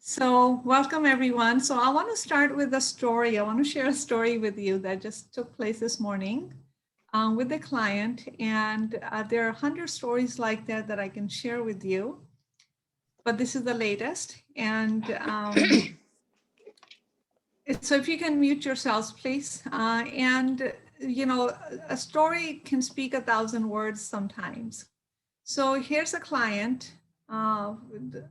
So welcome everyone. So I want to start with a story. I want to share a story with you that just took place this morning with a client. And there are 100 stories like that that I can share with you. But this is the latest. And so if you can mute yourselves, please. A story can speak 1,000 words sometimes. So here's a client, a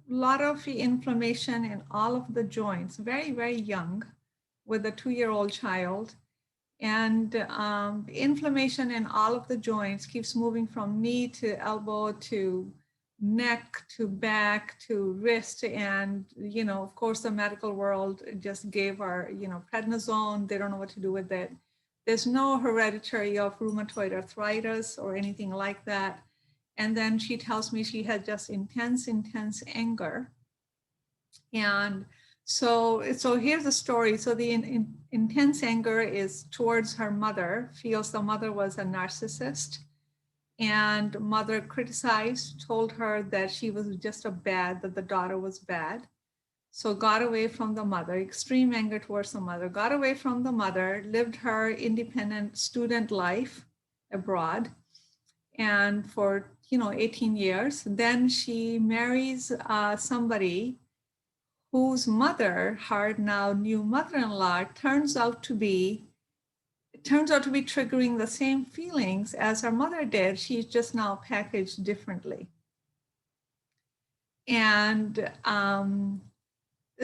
lot of inflammation in all of the joints, very, very young, with a 2-year-old child. And inflammation in all of the joints keeps moving from knee to elbow to neck to back to wrist. And, of course, the medical world just gave her, prednisone. They don't know what to do with it. There's no hereditary of rheumatoid arthritis or anything like that. And then she tells me she had just intense anger. And so here's the story. So the intense anger is towards her mother, feels the mother was a narcissist, and mother criticized, told her that she was just that the daughter was bad. So got away from the mother, extreme anger towards the mother, got away from the mother, lived her independent student life abroad. And for 18 years, then she marries somebody whose mother, her now new mother-in-law, turns out to be triggering the same feelings as her mother did. She's just now packaged differently. And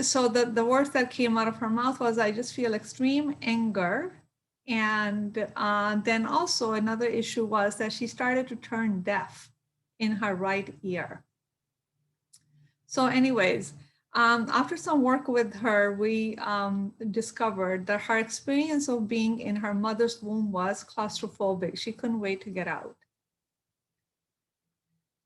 so the words that came out of her mouth was, I just feel extreme anger. And then also another issue was that she started to turn deaf in her right ear. So anyways, after some work with her, we discovered that her experience of being in her mother's womb was claustrophobic. She couldn't wait to get out.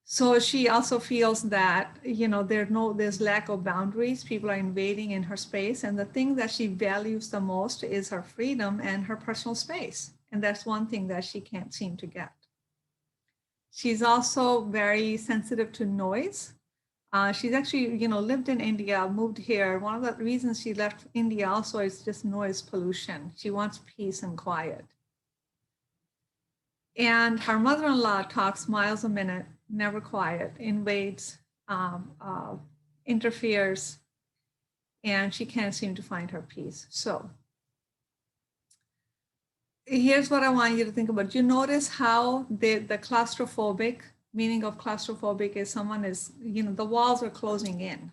So she also feels that, there's lack of boundaries. People are invading in her space. And the thing that she values the most is her freedom and her personal space. And that's one thing that she can't seem to get. She's also very sensitive to noise. She's actually, lived in India, moved here. One of the reasons she left India also is just noise pollution. She wants peace and quiet. And her mother-in-law talks miles a minute, never quiet, invades, interferes, and she can't seem to find her peace. So here's what I want you to think about. You notice how the claustrophobic, meaning of claustrophobic is someone is, the walls are closing in.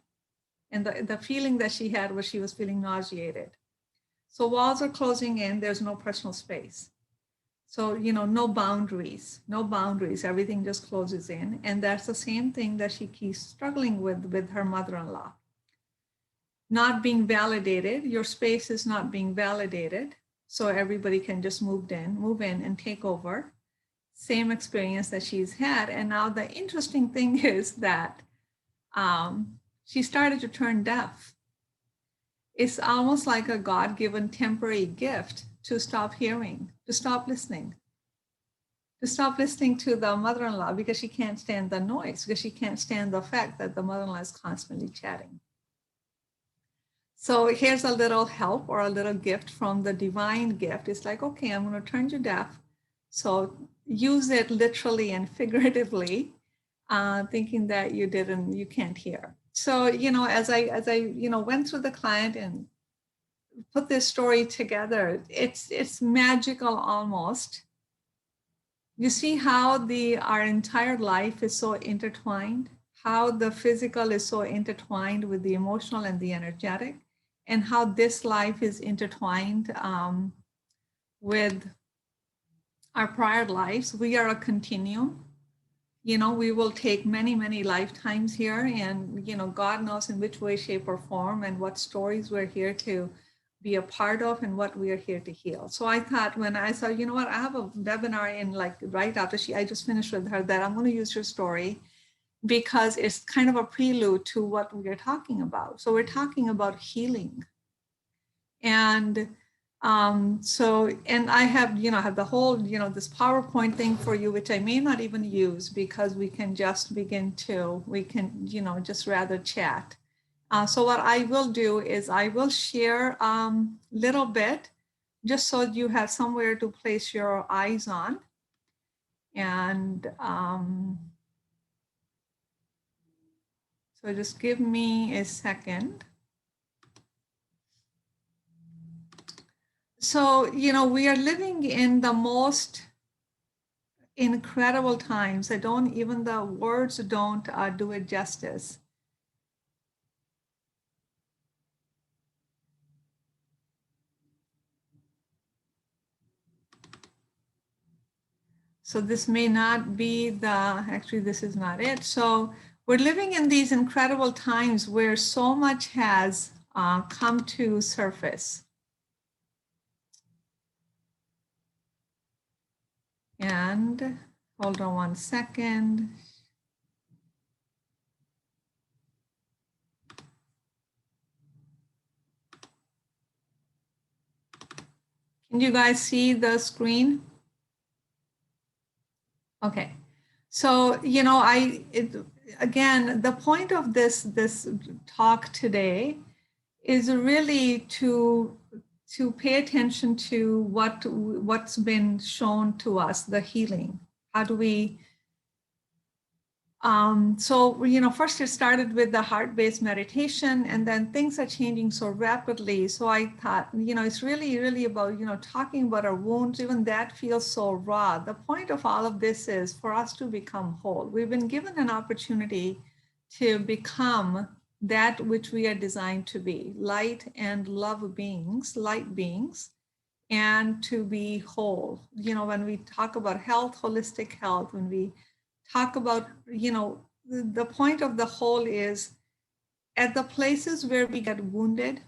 And the feeling that she had was she was feeling nauseated. So walls are closing in, there's no personal space. So, no boundaries, everything just closes in. And that's the same thing that she keeps struggling with her mother-in-law. Not being validated, your space is not being validated. So everybody can just move in and take over. Same experience that she's had. And now the interesting thing is that she started to turn deaf. It's almost like a God-given temporary gift to stop hearing, to stop listening to the mother-in-law because she can't stand the noise, because she can't stand the fact that the mother-in-law is constantly chatting. So here's a little help or a little gift from the divine gift. It's like, okay, I'm going to turn you deaf. So use it literally and figuratively, thinking that you can't hear. So, as I went through the client and put this story together, it's magical almost. You see how our entire life is so intertwined, how the physical is so intertwined with the emotional and the energetic, and how this life is intertwined with our prior lives. We are a continuum. We will take many, many lifetimes here, and, God knows in which way, shape, or form, and what stories we're here to be a part of and what we are here to heal. So I thought when I saw, I have a webinar in right after I just finished with her, that I'm going to use her story because it's kind of a prelude to what we are talking about. So we're talking about healing. And and I have, have the whole, this PowerPoint thing for you, which I may not even use because we can just just rather chat. So what I will do is I will share a little bit just so you have somewhere to place your eyes on. And so just give me a second. So, we are living in the most incredible times. Even the words don't do it justice. So this may not be actually, this is not it. So we're living in these incredible times where so much has come to surface. And hold on one second. Can you guys see the screen? Okay. So, again, the point of this talk today is really to pay attention to what's been shown to us, the healing. How do we first it started with the heart-based meditation, and then things are changing so rapidly. So I thought, it's really, really about, talking about our wounds. Even that feels so raw. The point of all of this is for us to become whole. We've been given an opportunity to become that which we are designed to be, light and love beings, light beings, and to be whole. When we talk about health, holistic health, when we talk about, the point of the whole is at the places where we get wounded,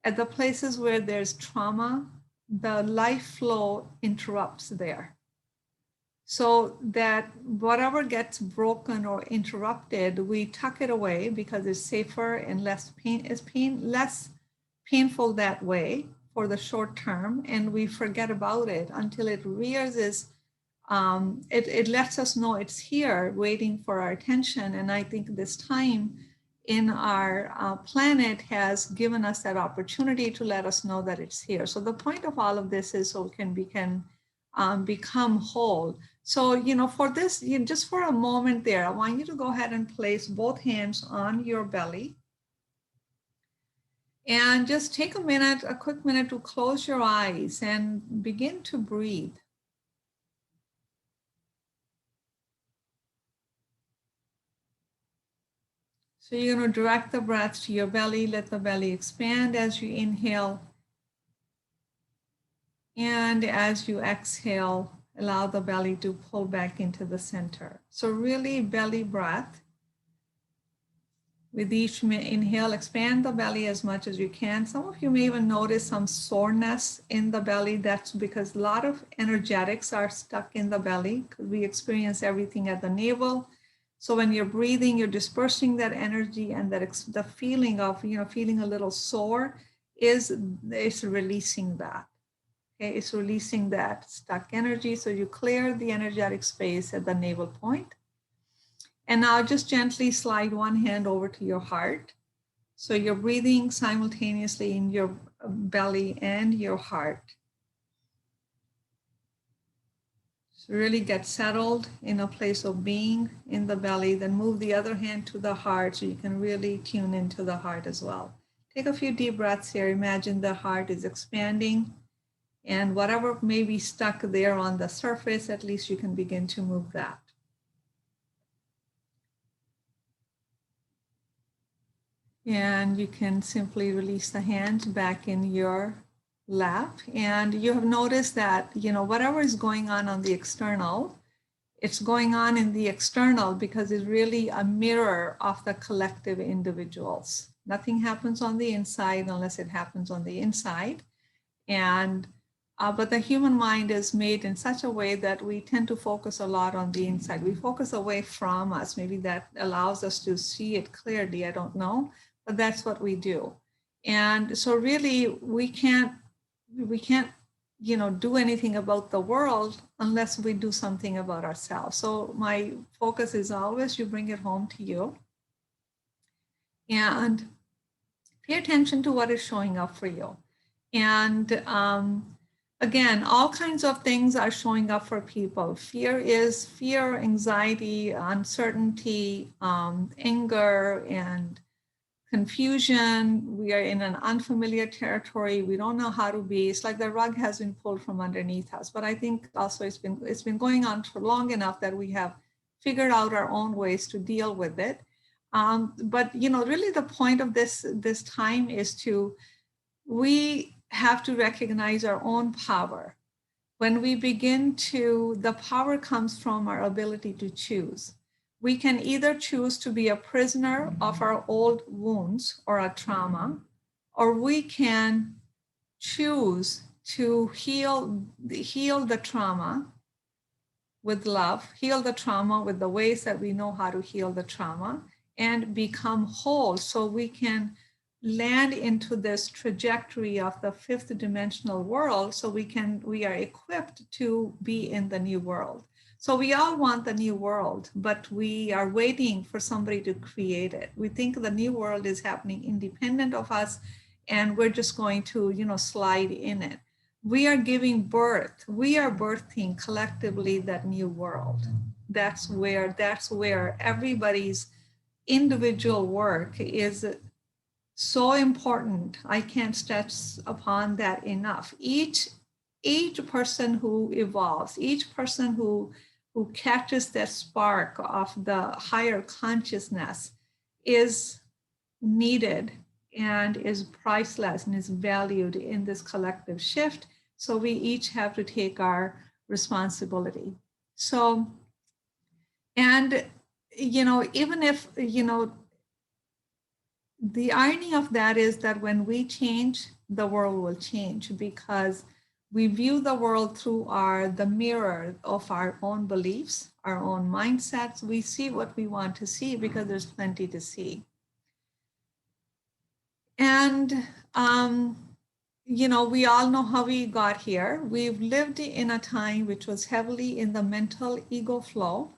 at the places where there's trauma, the life flow interrupts there. So that whatever gets broken or interrupted, we tuck it away because it's safer and less painful that way for the short term, and we forget about it until it rears its it lets us know it's here waiting for our attention. And I think this time in our planet has given us that opportunity to let us know that it's here. So the point of all of this is so we can become whole. So, for this, just for a moment there, I want you to go ahead and place both hands on your belly. And just take a quick minute to close your eyes and begin to breathe. So you're going to direct the breath to your belly. Let the belly expand as you inhale. And as you exhale, allow the belly to pull back into the center. So really belly breath. With each inhale, expand the belly as much as you can. Some of you may even notice some soreness in the belly. That's because a lot of energetics are stuck in the belly. We experience everything at the navel. So when you're breathing, you're dispersing that energy, and the feeling of, feeling a little sore is releasing that. Okay, it's releasing that stuck energy. So you clear the energetic space at the navel point. And now just gently slide one hand over to your heart. So you're breathing simultaneously in your belly and your heart. So really get settled in a place of being in the belly, then move the other hand to the heart so you can really tune into the heart as well. Take a few deep breaths here. Imagine the heart is expanding, and whatever may be stuck there on the surface, at least you can begin to move that. And you can simply release the hands back in your lap. And you have noticed that, whatever is going on the external, it's going on in the external because it's really a mirror of the collective individuals. Nothing happens on the inside unless it happens on the inside. And but the human mind is made in such a way that we tend to focus a lot on the inside. We focus away from us. Maybe that allows us to see it clearly. I don't know, but that's what we do. And so really we can't do anything about the world unless we do something about ourselves. So my focus is always you bring it home to you. and pay attention to what is showing up for you. And again, all kinds of things are showing up for people. Fear is fear, anxiety, uncertainty, anger, and confusion. We are in an unfamiliar territory. We don't know how to be. It's like the rug has been pulled from underneath us. But I think also it's been going on for long enough that we have figured out our own ways to deal with it. But really the point of this time is we have to recognize our own power. When we begin to, the power comes from our ability to choose. We can either choose to be a prisoner of our old wounds or a trauma, or we can choose to heal the trauma with love, heal the trauma with the ways that we know how to heal the trauma, and become whole so we can land into this trajectory of the fifth dimensional world so we are equipped to be in the new world. So we all want the new world, but we are waiting for somebody to create it. We think the new world is happening independent of us, and we're just going to slide in it. We are giving birth, we are birthing collectively that new world. That's where everybody's individual work is so important. I can't stress upon that enough. Each person who evolves, each person who catches that spark of the higher consciousness is needed and is priceless and is valued in this collective shift. So we each have to take our responsibility. So, and even if the irony of that is that when we change, the world will change, because we view the world through the mirror of our own beliefs, our own mindsets. We see what we want to see because there's plenty to see. And we all know how we got here. We've lived in a time which was heavily in the mental ego flow.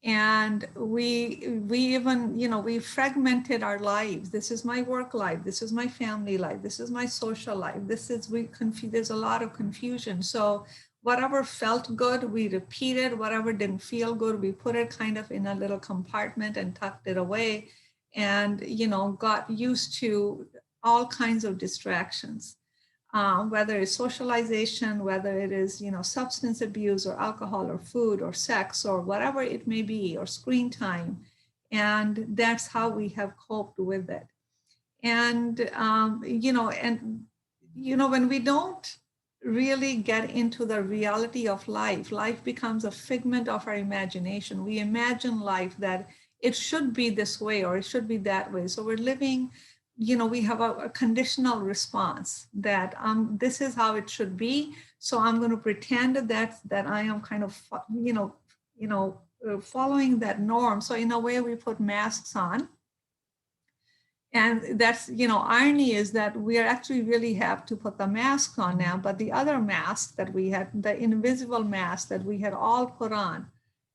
And we even, we fragmented our lives. This is my work life. This is my family life. This is my social life. There's a lot of confusion. So whatever felt good, we repeated. Whatever didn't feel good, we put it kind of in a little compartment and tucked it away, and, got used to all kinds of distractions. Whether it's socialization, whether it is, substance abuse or alcohol or food or sex or whatever it may be, or screen time. And that's how we have coped with it. And, when we don't really get into the reality of life, life becomes a figment of our imagination. We imagine life that it should be this way or it should be that way. So we're living, we have a conditional response that this is how it should be. So I'm going to pretend that I am kind of, following that norm. So in a way, we put masks on. And that's, irony is that we actually really have to put the mask on now, but the other mask that we had, the invisible mask that we had all put on,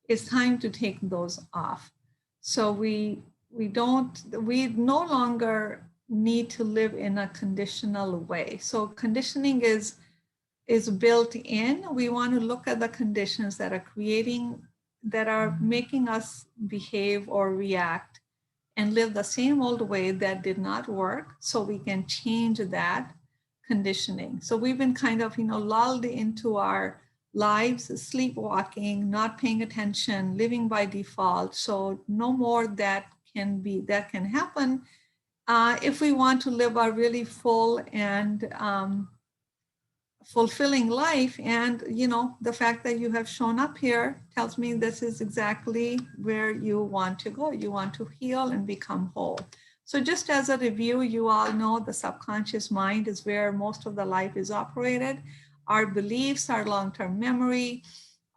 it's time to take those off. So we no longer need to live in a conditional way. So conditioning is built in. We want to look at the conditions that are making us behave or react and live the same old way that did not work, so we can change that conditioning. So we've been kind of, lulled into our lives, sleepwalking, not paying attention, living by default. So no more that can happen if we want to live a really full and fulfilling life. And the fact that you have shown up here tells me this is exactly where you want to go. You want to heal and become whole. So just as a review, you all know the subconscious mind is where most of the life is operated. Our beliefs, our long-term memory,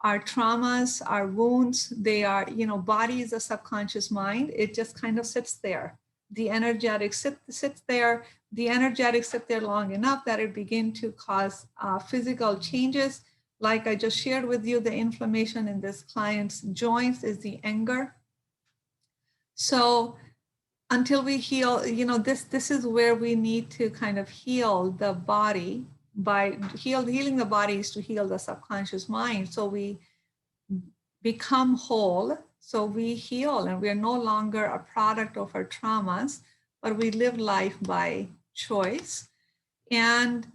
our traumas, our wounds, they are, body is a subconscious mind. It just kind of sits there. The energetic sits there. The energetics sit there long enough that it begin to cause physical changes. Like I just shared with you, the inflammation in this client's joints is the anger. So until we heal, this is where we need to kind of heal the body. By healing the body is to heal the subconscious mind, so we become whole, so we heal, and we are no longer a product of our traumas, but we live life by choice. And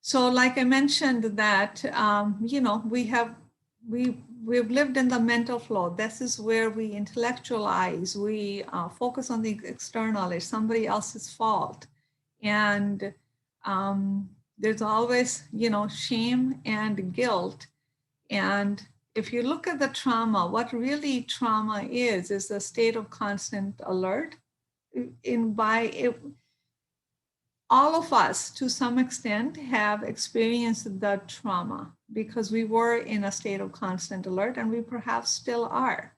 so, like I mentioned, that we've lived in the mental flow. This is where we intellectualize. We focus on the external. It's somebody else's fault, and there's always shame and guilt. And if you look at the trauma, what really trauma is a state of constant alert. All of us, to some extent, have experienced the trauma because we were in a state of constant alert, and we perhaps still are.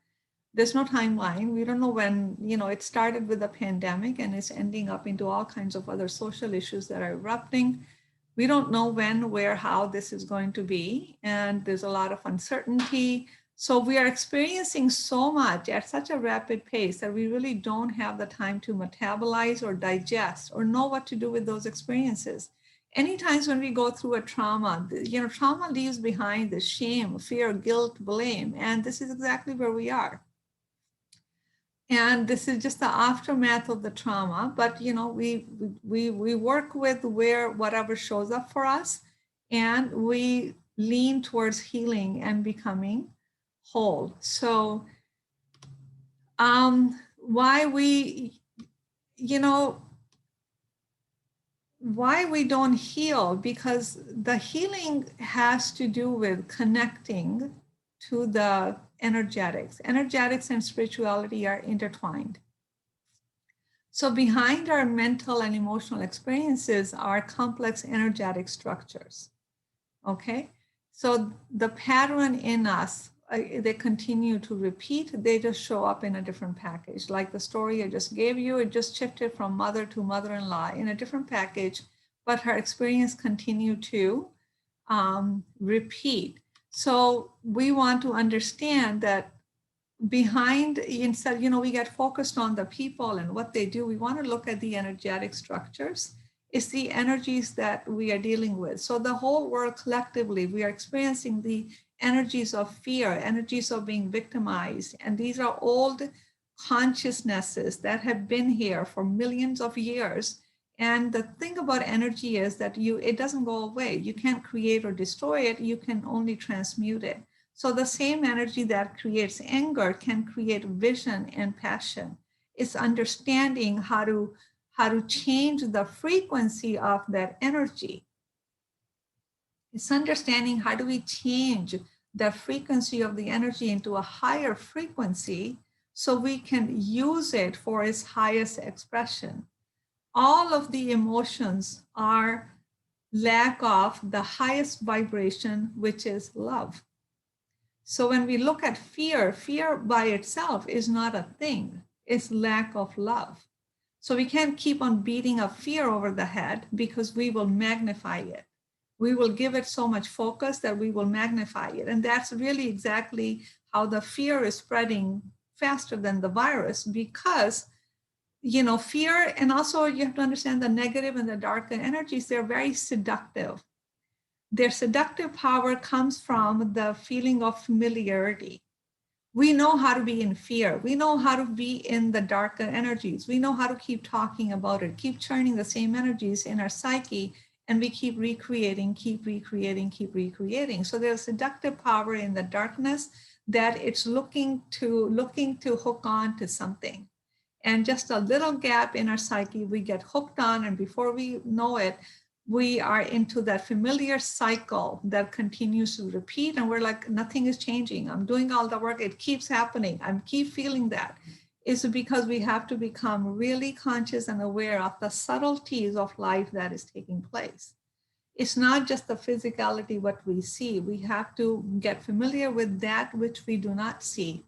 There's no timeline. We don't know when, it started with the pandemic and it's ending up into all kinds of other social issues that are erupting. We don't know when, where, how this is going to be. And there's a lot of uncertainty. So we are experiencing so much at such a rapid pace that we really don't have the time to metabolize or digest or know what to do with those experiences. Any times when we go through a trauma, trauma leaves behind the shame, fear, guilt, blame. And this is exactly where we are. And this is just the aftermath of the trauma. But, we work with whatever shows up for us, and we lean towards healing and becoming whole. So why we don't heal, because the healing has to do with connecting to the energetics. Energetics and spirituality are intertwined. So behind our mental and emotional experiences are complex energetic structures. Okay, so the pattern in us, they continue to repeat. They just show up in a different package. Like the story I just gave you, it just shifted from mother to mother-in-law in a different package, but her experience continued to repeat. So we want to understand that behind, instead, we get focused on the people and what they do. We want to look at the energetic structures. It's the energies that we are dealing with. So the whole world collectively, we are experiencing the energies of fear, energies of being victimized. And these are old consciousnesses that have been here for millions of years. And the thing about energy is that it doesn't go away. You can't create or destroy it. You can only transmute it. So the same energy that creates anger can create vision and passion. It's understanding how to change the frequency of that energy. It's understanding how do we change the frequency of the energy into a higher frequency so we can use it for its highest expression. All of the emotions are lack of the highest vibration, which is love. So when we look at fear, fear by itself is not a thing. It's lack of love. So we can't keep on beating up fear over the head, because we will magnify it. We will give it so much focus that we will magnify it. And that's really exactly how the fear is spreading faster than the virus, because fear, and also you have to understand the negative and the dark energies, they're very seductive. Their seductive power comes from the feeling of familiarity. We know how to be in fear. We know how to be in the darker energies. We know how to keep talking about it, keep churning the same energies in our psyche, and we keep recreating. So there's seductive power in the darkness that it's looking to hook on to something. And just a little gap in our psyche, we get hooked on, and before we know it, we are into that familiar cycle that continues to repeat, and we're like, nothing is changing. I'm doing all the work. It keeps happening. I keep feeling that. It's because we have to become really conscious and aware of the subtleties of life that is taking place. It's not just the physicality, what we see. We have to get familiar with that which we do not see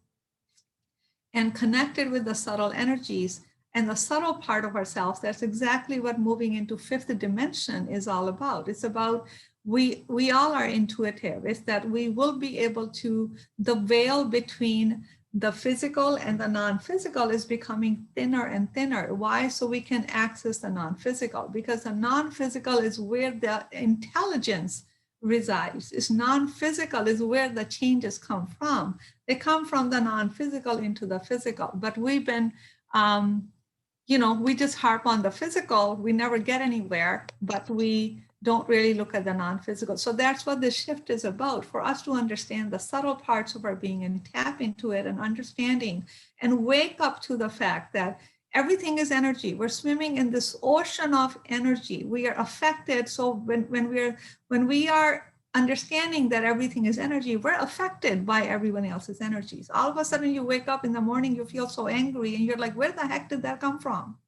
and connected with the subtle energies and the subtle part of ourselves. That's exactly what moving into fifth dimension is all about. It's about, we all are intuitive. It's that we will be able to, the veil between The physical and the non-physical is becoming thinner and thinner. Why? So we can access the non-physical, because the non-physical is where the intelligence resides. It's non-physical is where the changes come from. They come from the non-physical into the physical, but we've been, we just harp on the physical, we never get anywhere, but we don't really look at the non-physical. So that's what this shift is about, for us to understand the subtle parts of our being and tap into it and understanding and wake up to the fact that everything is energy. We're swimming in this ocean of energy. We are affected. So when we are understanding that everything is energy, we're affected by everyone else's energies. All of a sudden you wake up in the morning, you feel so angry and you're like, where the heck did that come from?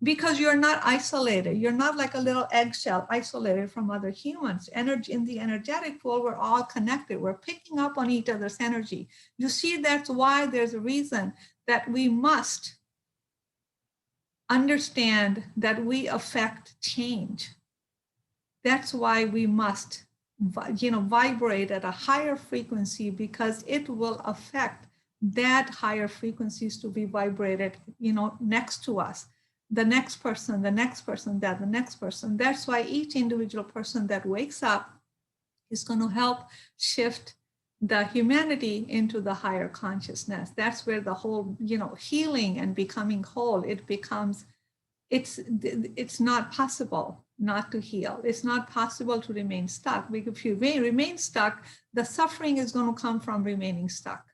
Because you're not isolated. You're not like a little eggshell isolated from other humans. Energy in the energetic pool, we're all connected. We're picking up on each other's energy. You see, that's why there's a reason that we must understand that we affect change. That's why we must, vibrate at a higher frequency, because it will affect that higher frequencies to be vibrated, next to us. The next person, the next person, the next person. That's why each individual person that wakes up is going to help shift the humanity into the higher consciousness. That's where the whole, healing and becoming whole, it's not possible not to heal. It's not possible to remain stuck. Because if you remain stuck, the suffering is going to come from remaining stuck.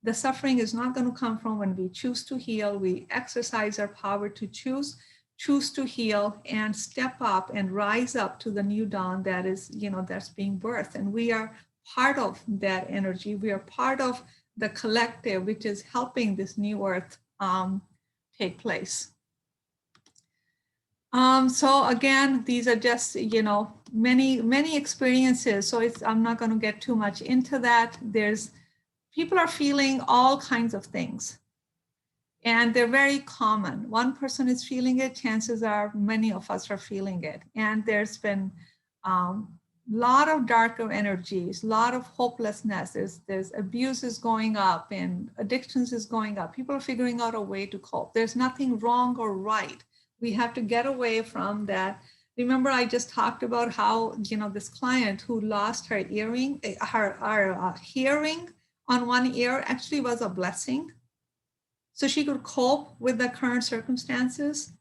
The suffering is not going to come from when we choose to heal. We exercise our power to choose to heal and step up and rise up to the new dawn that is, that's being birthed. And we are part of that energy. We are part of the collective, which is helping this new earth take place. So again, these are just, many experiences. So I'm not going to get too much into that. People are feeling all kinds of things, and they're very common. One person is feeling it, chances are many of us are feeling it. And there's been a lot of darker energies, a lot of hopelessness. There's abuses going up and addictions is going up. People are figuring out a way to cope. There's nothing wrong or right. We have to get away from that. Remember, I just talked about how, this client who lost her hearing on one ear actually was a blessing. So she could cope with the current circumstances.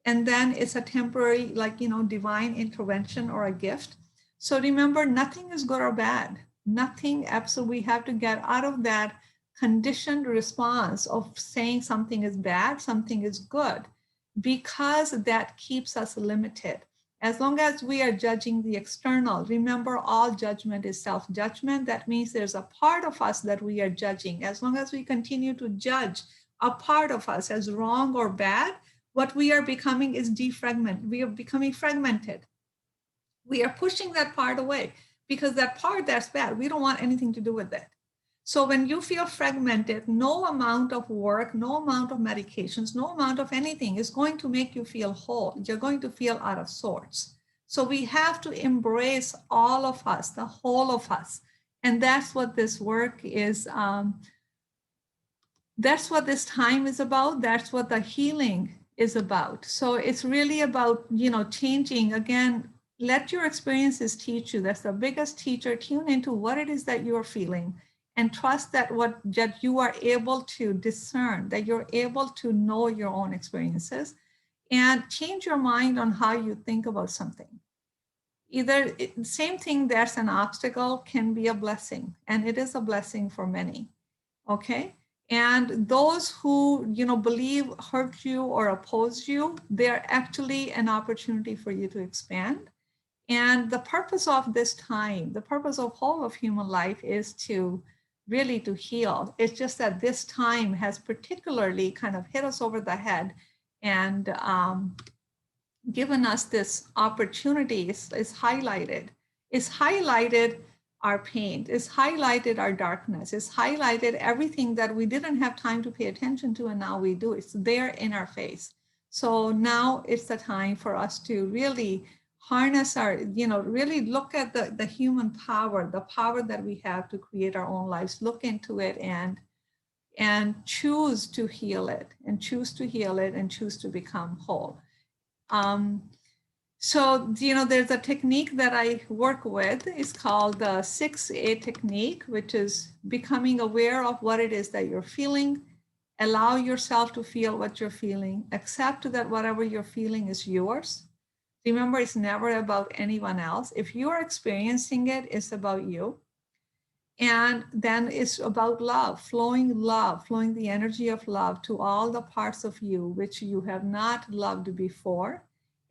And then it's a temporary, divine intervention or a gift. So remember, nothing is good or bad. Nothing, absolutely. We have to get out of that conditioned response of saying something is bad, something is good, because that keeps us limited. As long as we are judging the external, remember, all judgment is self-judgment. That means there's a part of us that we are judging. As long as we continue to judge a part of us as wrong or bad, what we are becoming is defragmented. We are becoming fragmented. We are pushing that part away, because that part that's bad, we don't want anything to do with it. So when you feel fragmented, no amount of work, no amount of medications, no amount of anything is going to make you feel whole. You're going to feel out of sorts. So we have to embrace all of us, the whole of us. And that's what this work is. That's what this time is about. That's what the healing is about. So it's really about, changing. Again, let your experiences teach you. That's the biggest teacher. Tune into what it is that you're feeling. And trust that that you are able to discern, that you're able to know your own experiences, and change your mind on how you think about something. Either same thing that's an obstacle can be a blessing, and it is a blessing for many. Okay. And those who, believe, hurt you or oppose you, they're actually an opportunity for you to expand. And the purpose of this time, the purpose of whole of human life is to really to heal. It's just that this time has particularly kind of hit us over the head and given us this opportunity. Is highlighted. It's highlighted our pain. It's highlighted our darkness. It's highlighted everything that we didn't have time to pay attention to, and now we do. It's there in our face. So now it's the time for us to really harness our, really look at the human power, the power that we have to create our own lives, look into it and and choose to heal it and choose to heal it and choose to become whole. So, there's a technique that I work with. It's called the 6A technique, which is becoming aware of what it is that you're feeling, allow yourself to feel what you're feeling, accept that whatever you're feeling is yours. Remember, it's never about anyone else. If you're experiencing it, it's about you. And then it's about love, flowing the energy of love to all the parts of you which you have not loved before.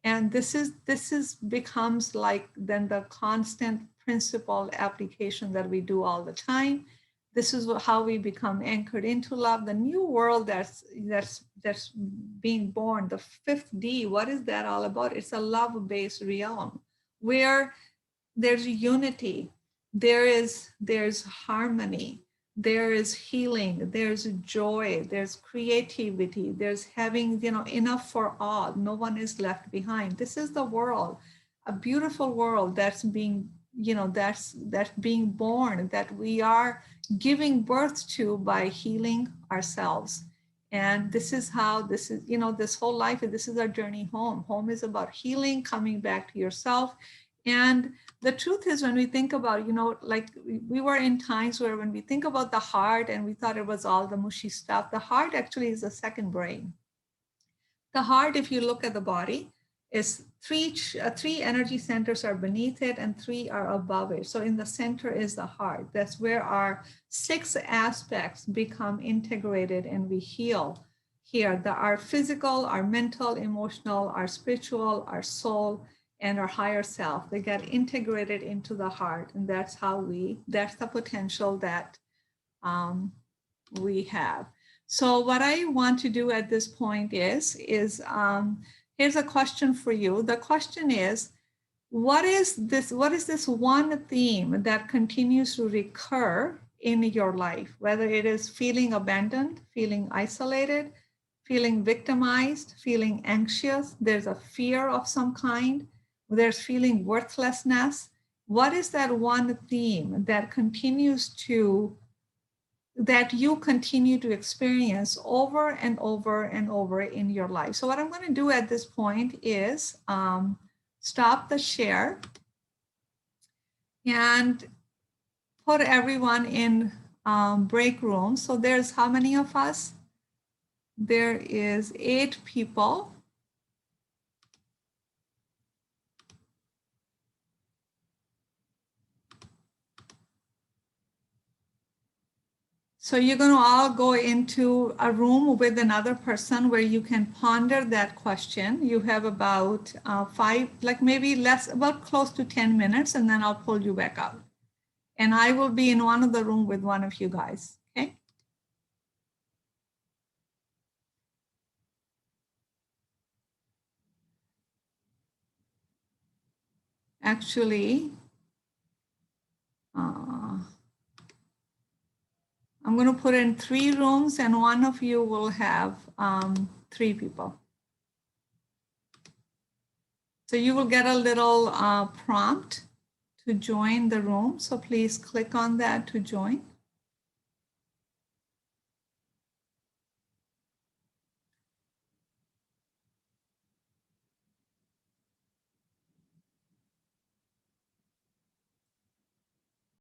And this becomes like then the constant principle application that we do all the time. This is how we become anchored into love. The new world that's being born, the 5th D, what is that all about? It's a love-based realm where there's unity, there's harmony, there is healing, there's joy, there's creativity, there's having enough for all. No one is left behind. This is the world, a beautiful world that's being that's being born, that we are giving birth to by healing ourselves. And this is how this whole life, this is our journey home. Home is about healing, coming back to yourself. And the truth is, when we think about, like we were in times where when we think about the heart and we thought it was all the mushy stuff, the heart actually is the second brain. The heart, if you look at the body, is three energy centers are beneath it and 3 are above it. So in the center is the heart. That's where our 6 aspects become integrated and we heal here. Our physical, our mental, emotional, our spiritual, our soul, and our higher self, they get integrated into the heart. And that's that's the potential that we have. So what I want to do at this point is here's a question for you. The question is, what is this one theme that continues to recur in your life, whether it is feeling abandoned, feeling isolated, feeling victimized, feeling anxious, there's a fear of some kind, there's feeling worthlessness. What is that one theme that you continue to experience over and over and over in your life? So what I'm going to do at this point is stop the share and put everyone in break rooms. So there's how many of us? There is 8 people. So you're going to all go into a room with another person where you can ponder that question. You have about 5, like maybe less, about close to 10 minutes, and then I'll pull you back out. And I will be in one of the room with one of you guys, okay? Actually, I'm going to put in 3 rooms and one of you will have 3 people. So you will get a little prompt to join the room. So please click on that to join.